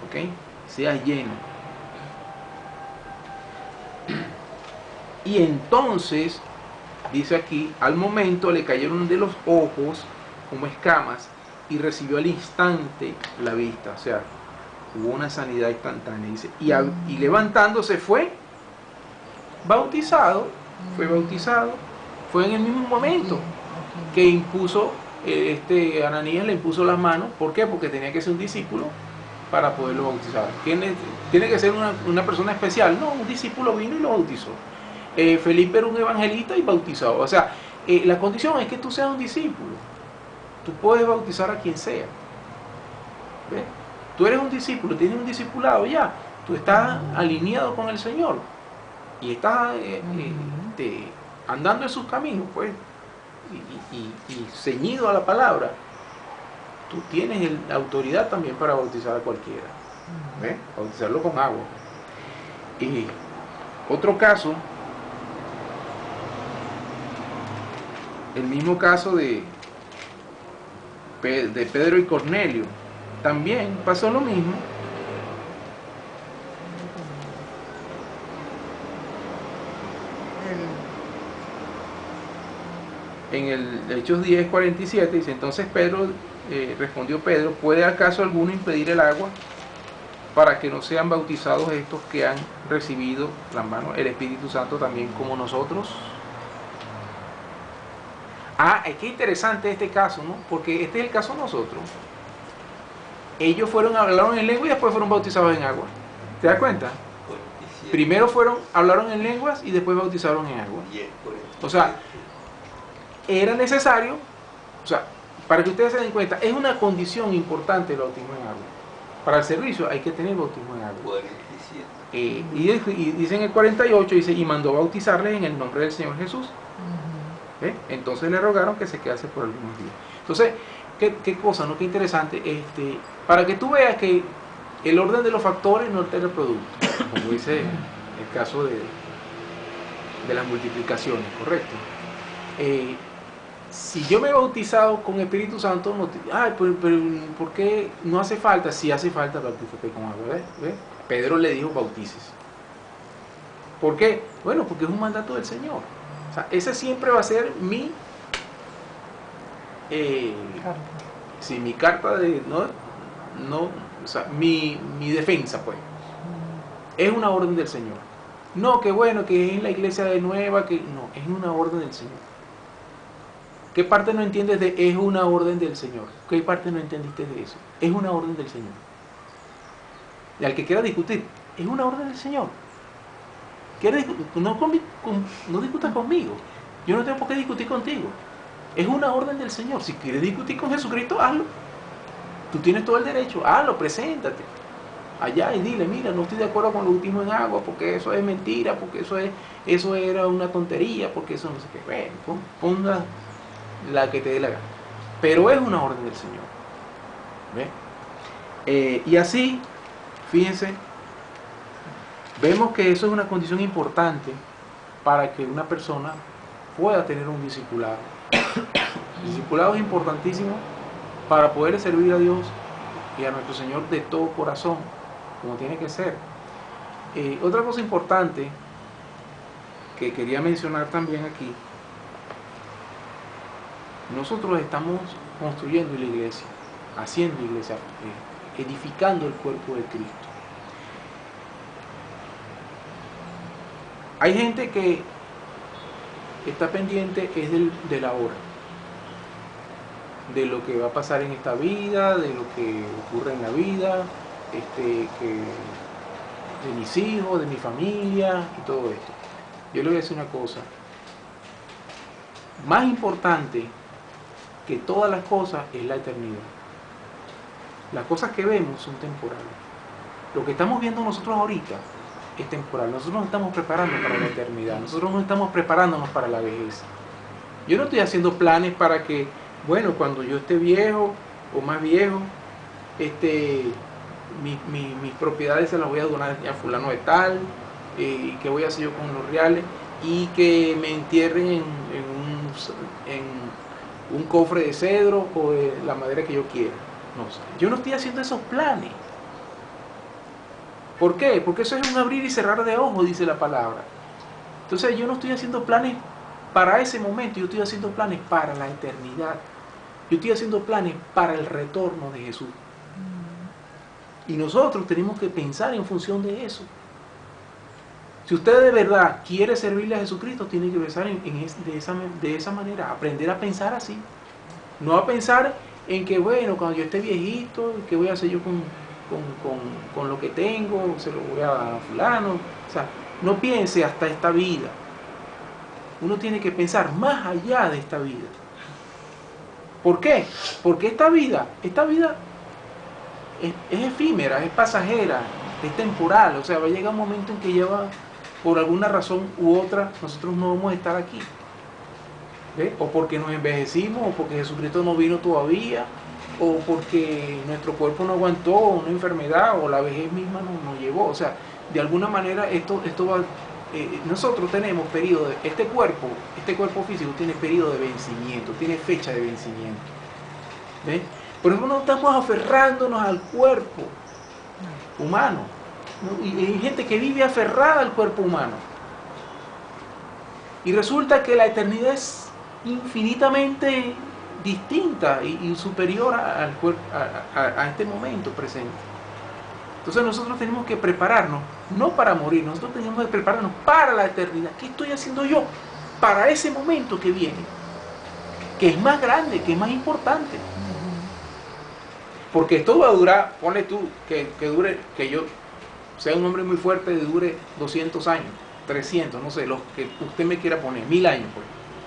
¿Ok? Seas lleno. Y entonces, dice aquí, al momento le cayeron de los ojos como escamas y recibió al instante la vista. O sea, hubo una sanidad instantánea. Dice, y levantándose fue bautizado, fue en el mismo momento que impuso, Ananías le impuso las manos. ¿Por qué? Porque tenía que ser un discípulo para poderlo bautizar. ¿Tiene que ser una persona especial? No, un discípulo vino y lo bautizó. Felipe era un evangelista y bautizado. O sea, la condición es que tú seas un discípulo. Tú puedes bautizar a quien sea. ¿Ves? Tú eres un discípulo, tienes un discipulado ya. Tú estás alineado con el Señor y estás andando en sus caminos, pues, y ceñido a la palabra. Tú tienes la autoridad también para bautizar a cualquiera. ¿Ves? Bautizarlo con agua. Y otro caso, el mismo caso de Pedro y Cornelio, también pasó lo mismo. En el Hechos 10:47 dice, entonces respondió Pedro, ¿puede acaso alguno impedir el agua para que no sean bautizados estos que han recibido el Espíritu Santo también como nosotros? Es que interesante este caso, ¿no? Porque este es el caso de nosotros. Ellos hablaron en lengua y después fueron bautizados en agua. ¿Te das cuenta? Primero hablaron en lenguas y después bautizaron en agua. O sea, era necesario, o sea, para que ustedes se den cuenta, es una condición importante el bautismo en agua. Para el servicio hay que tener bautismo en agua. Y dice en el 48, dice, y mandó bautizarles en el nombre del Señor Jesús. Entonces le rogaron que se quedase por algunos días. Entonces, qué cosa, ¿no? Qué interesante, para que tú veas que el orden de los factores no altera el producto, como dice el caso de las multiplicaciones, ¿correcto? si yo me he bautizado con Espíritu Santo, no pero ¿por qué no hace falta? Si hace falta, bautízate con agua, ¿ves? Pedro le dijo, bautícese. ¿Por qué? Bueno, porque es un mandato del Señor. O sea, ese siempre va a ser mi Carta. sí, mi carta de o sea, mi defensa, pues. Es una orden del Señor. No, que bueno, que es en la iglesia de nueva, que no, es una orden del Señor. ¿Qué parte no entiendes de es una orden del Señor? ¿Qué parte no entendiste de eso? Es una orden del Señor. Y al que quiera discutir, es una orden del Señor. No discutas conmigo. Yo no tengo por qué discutir contigo. Es una orden del Señor. Si quieres discutir con Jesucristo, hazlo. Tú tienes todo el derecho. Hazlo, preséntate. Allá y dile, mira, no estoy de acuerdo con el bautismo en agua, porque eso es mentira, porque eso era una tontería, porque eso no sé qué. Bueno, ponga la que te dé la gana. Pero es una orden del Señor. ¿Ve? Y así, fíjense, vemos que eso es una condición importante para que una persona pueda tener un discipulado. El discipulado es importantísimo para poder servir a Dios y a nuestro Señor de todo corazón, como tiene que ser. Otra cosa importante que quería mencionar también aquí, nosotros estamos construyendo la iglesia, haciendo iglesia, edificando el cuerpo de Cristo. Hay gente que está pendiente es de la hora, de lo que va a pasar en esta vida, de lo que ocurre en la vida, de mis hijos, de mi familia y todo esto. Yo le voy a decir una cosa, más importante que todas las cosas es la eternidad. Las cosas que vemos son temporales. Lo que estamos viendo nosotros ahorita es temporal. Nosotros nos estamos preparando para la eternidad. Nosotros no estamos preparándonos para la vejez. Yo no estoy haciendo planes para que, bueno, cuando yo esté viejo o más viejo, mis propiedades se las voy a donar a fulano de tal, y que voy a hacer yo con los reales, y que me entierren en un cofre de cedro o de la madera que yo quiera. No, yo no estoy haciendo esos planes. ¿Por qué? Porque eso es un abrir y cerrar de ojos, dice la palabra. Entonces yo no estoy haciendo planes para ese momento, yo estoy haciendo planes para la eternidad. Yo estoy haciendo planes para el retorno de Jesús. Y nosotros tenemos que pensar en función de eso. Si usted de verdad quiere servirle a Jesucristo, tiene que pensar de esa manera, aprender a pensar así. No a pensar en que, bueno, cuando yo esté viejito, ¿qué voy a hacer yo con lo que tengo? Se lo voy a dar a fulano. O sea, no piense hasta esta vida. Uno tiene que pensar más allá de esta vida. ¿Por qué? Porque esta vida es efímera, es pasajera, es temporal. O sea, va a llegar un momento en que por alguna razón u otra, nosotros no vamos a estar aquí. ¿Ve? O porque nos envejecimos, o porque Jesucristo no vino todavía, o porque nuestro cuerpo no aguantó una enfermedad, o la vejez misma nos llevó. O sea, de alguna manera esto va... nosotros tenemos periodo este cuerpo físico tiene periodo de vencimiento, tiene fecha de vencimiento. ¿Ve? Por eso no estamos aferrándonos al cuerpo humano, ¿no? Y hay gente que vive aferrada al cuerpo humano. Y resulta que la eternidad es infinitamente distinta y superior a este momento presente. Entonces nosotros tenemos que prepararnos, no para morir, nosotros tenemos que prepararnos para la eternidad. ¿Qué estoy haciendo yo para ese momento que viene? Que es más grande, que es más importante. Porque esto va a durar, ponle tú, que yo sea un hombre muy fuerte y dure 200 años, 300, no sé, los que usted me quiera poner, 1000 años, pues.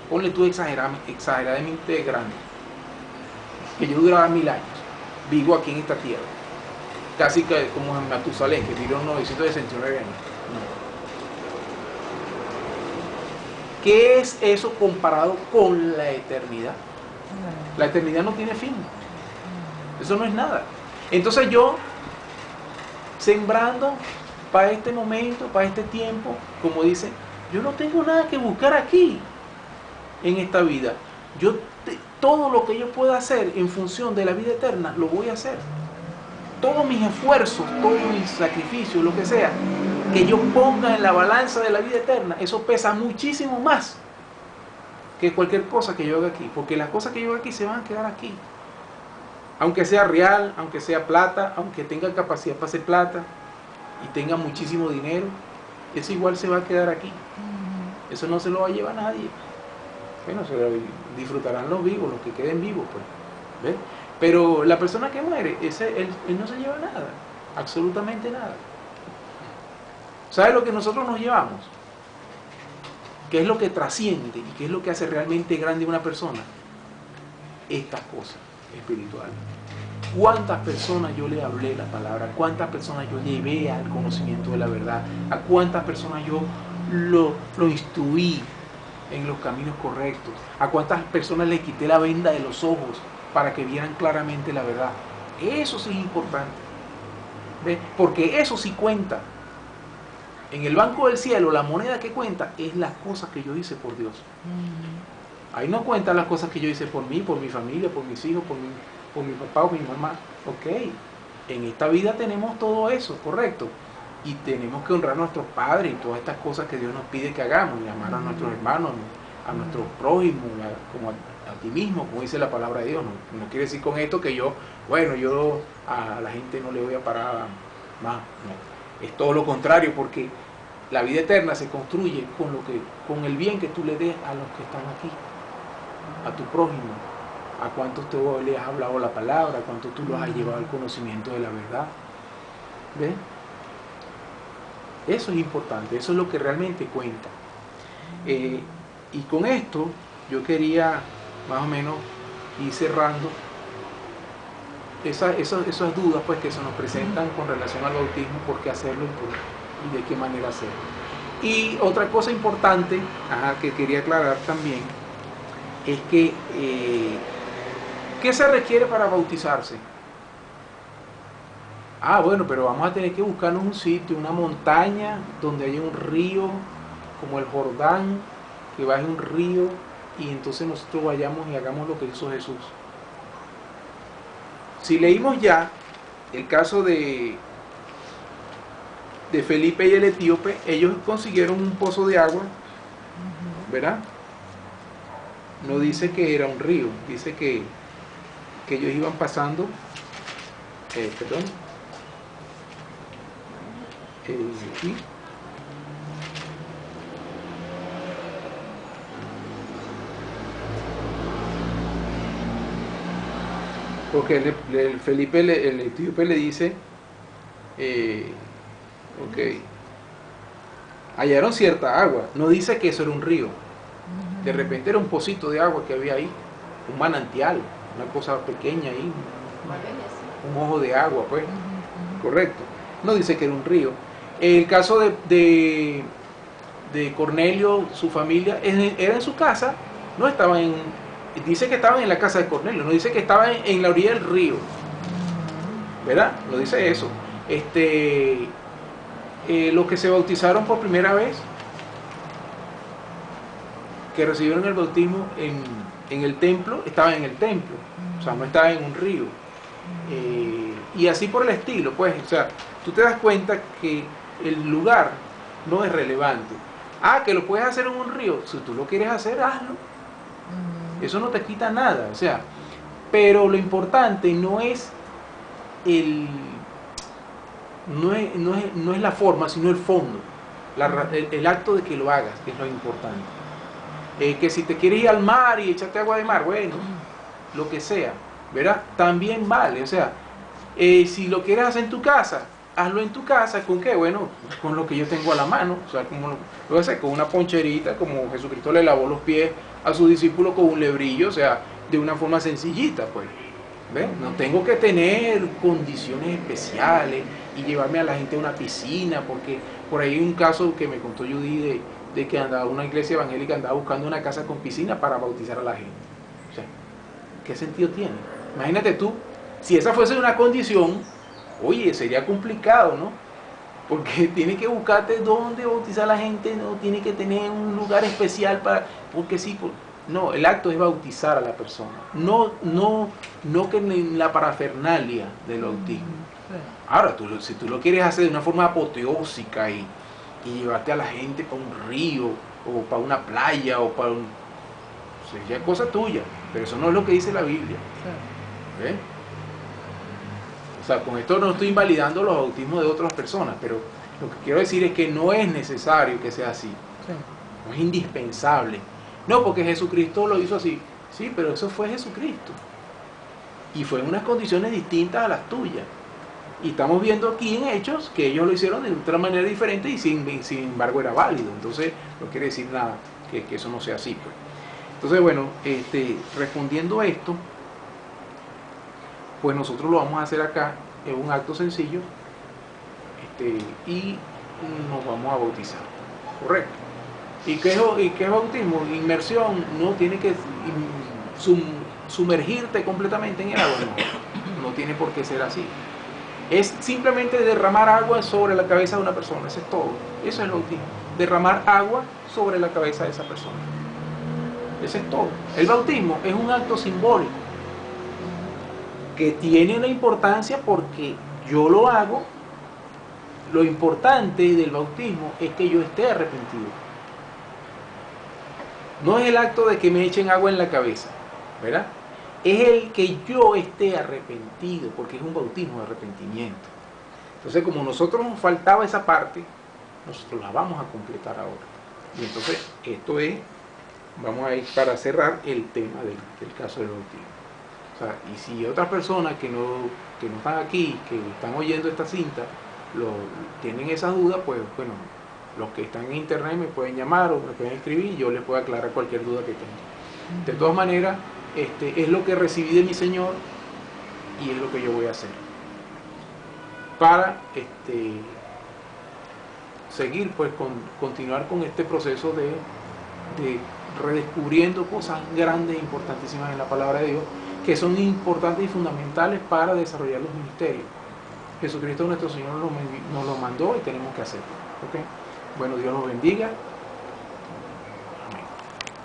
Ponle tú exageradamente grande. Que yo duraba 1000 años, vivo aquí en esta tierra. Casi que como en Matusalén, que vivió 969 años. No. ¿Qué es eso comparado con la eternidad? La eternidad no tiene fin. Eso no es nada. Entonces yo, sembrando para este momento, para este tiempo, como dice, yo no tengo nada que buscar aquí, en esta vida. todo lo que yo pueda hacer en función de la vida eterna, lo voy a hacer. Todos mis esfuerzos, todos mis sacrificios, lo que sea, que yo ponga en la balanza de la vida eterna, eso pesa muchísimo más que cualquier cosa que yo haga aquí. Porque las cosas que yo haga aquí se van a quedar aquí. Aunque sea real, aunque sea plata, aunque tenga capacidad para hacer plata y tenga muchísimo dinero, eso igual se va a quedar aquí. Eso no se lo va a llevar nadie. Bueno, se lo disfrutarán los vivos, los que queden vivos, pues. ¿Ves? Pero la persona que muere, él no se lleva nada, absolutamente nada. ¿Sabe lo que nosotros nos llevamos? ¿Qué es lo que trasciende y qué es lo que hace realmente grande a una persona? Estas cosas espirituales. ¿Cuántas personas yo le hablé la palabra? ¿Cuántas personas yo llevé al conocimiento de la verdad? ¿A cuántas personas yo lo instruí en los caminos correctos? ¿A cuántas personas le quité la venda de los ojos para que vieran claramente la verdad? Eso sí es importante. ¿Ves? Porque eso sí cuenta. En el banco del cielo, la moneda que cuenta es las cosas que yo hice por Dios. Ahí no cuentan las cosas que yo hice por mí, por mi familia, por mis hijos, por mi papá o mi mamá. Ok, en esta vida tenemos todo eso, correcto. Y tenemos que honrar a nuestros padres y todas estas cosas que Dios nos pide que hagamos. Y amar a nuestros hermanos, a nuestros prójimos, como a ti mismo, como dice la palabra de Dios. No quiere decir con esto que yo a la gente no le voy a parar más. No. Es todo lo contrario, porque la vida eterna se construye con el bien que tú le des a los que están aquí, a tu prójimo, a cuántos tú le has hablado la palabra, a cuántos tú los has llevado al conocimiento de la verdad. ¿Ves? Eso es importante, eso es lo que realmente cuenta. Y con esto yo quería más o menos ir cerrando esas dudas pues, que se nos presentan con relación al bautismo, por qué hacerlo y de qué manera hacerlo. Y otra cosa importante que quería aclarar también es que ¿qué se requiere para bautizarse? Bueno, pero vamos a tener que buscarnos un sitio, una montaña donde haya un río como el Jordán, que baje un río y entonces nosotros vayamos y hagamos lo que hizo Jesús. Si leímos ya el caso de Felipe y el etíope, ellos consiguieron un pozo de agua, ¿verdad? No dice que era un río, dice que ellos iban pasando, aquí. Porque Felipe, el etíope le dice, hallaron cierta agua, no dice que eso era un río, de repente era un pocito de agua que había ahí, un manantial, una cosa pequeña ahí, un ojo de agua, pues, correcto, no dice que era un río. El caso de Cornelio, su familia, era en su casa, no estaban dice que estaban en la casa de Cornelio, no dice que estaban en la orilla del río, ¿verdad? No dice eso. Los que se bautizaron por primera vez, que recibieron el bautismo en el templo, estaban en el templo, o sea, no estaban en un río. Y así por el estilo, pues, o sea, tú te das cuenta que el lugar no es relevante. Que lo puedes hacer en un río, si tú lo quieres hacer, hazlo. Eso no te quita nada, o sea, pero lo importante no es no es la forma, sino el fondo, el acto de que lo hagas, que es lo importante. Que si te quieres ir al mar y echarte agua de mar, bueno, lo que sea, ¿verdad? También vale, o sea, si lo quieres hacer en tu casa, hazlo en tu casa, ¿con qué? Bueno, con lo que yo tengo a la mano, o sea, como lo voy a hacer con una poncherita, como Jesucristo le lavó los pies a sus discípulos con un lebrillo, o sea, de una forma sencillita, pues. ¿Ves? No tengo que tener condiciones especiales y llevarme a la gente a una piscina, porque por ahí hay un caso que me contó Judy de que una iglesia evangélica andaba buscando una casa con piscina para bautizar a la gente. O sea, ¿qué sentido tiene? Imagínate tú, si esa fuese una condición, oye, sería complicado, ¿no? Porque tiene que buscarte dónde bautizar a la gente, no tiene que tener un lugar especial para, porque sí, No, el acto es bautizar a la persona, no que en la parafernalia del bautismo. Sí. Ahora, si tú lo quieres hacer de una forma apoteósica y llevarte a la gente para un río, o para una playa, o para un... sería cosa tuya, pero eso no es lo que dice la Biblia. Sí. ¿Ves? O sea, con esto no estoy invalidando los bautismos de otras personas, pero lo que quiero decir es que no es necesario que sea así, Sí. no es indispensable. No, porque Jesucristo lo hizo así. Sí, pero eso fue Jesucristo. Y fue en unas condiciones distintas a las tuyas. Y estamos viendo aquí en Hechos que ellos lo hicieron de otra manera diferente y sin embargo era válido. Entonces no quiere decir nada que eso no sea así, pues. Entonces, bueno, respondiendo a esto, pues nosotros lo vamos a hacer acá en un acto sencillo, y nos vamos a bautizar. ¿Correcto? ¿Y qué es bautismo? Inmersión. No tiene que sumergirte completamente en el agua. No tiene por qué ser así. Es simplemente derramar agua sobre la cabeza de una persona. Eso es todo. Eso es el bautismo. Derramar agua sobre la cabeza de esa persona. Eso es todo. El bautismo es un acto simbólico que tiene una importancia porque yo lo hago. Lo importante del bautismo es que yo esté arrepentido. No es el acto de que me echen agua en la cabeza, ¿verdad? Es el que yo esté arrepentido, porque es un bautismo de arrepentimiento. Entonces, como nosotros nos faltaba esa parte, nosotros la vamos a completar ahora. Y entonces, esto es, vamos a ir para cerrar el tema del caso del bautismo. O sea, y si otras personas que no están aquí, que están oyendo esta cinta, tienen esas dudas, pues bueno, los que están en internet me pueden llamar o me pueden escribir y yo les puedo aclarar cualquier duda que tengan. De todas maneras, es lo que recibí de mi Señor y es lo que yo voy a hacer para seguir, pues continuar con este proceso de redescubriendo cosas grandes e importantísimas en la palabra de Dios, que son importantes y fundamentales para desarrollar los ministerios. Jesucristo nuestro Señor nos lo mandó y tenemos que hacerlo. ¿Okay? Bueno, Dios los bendiga.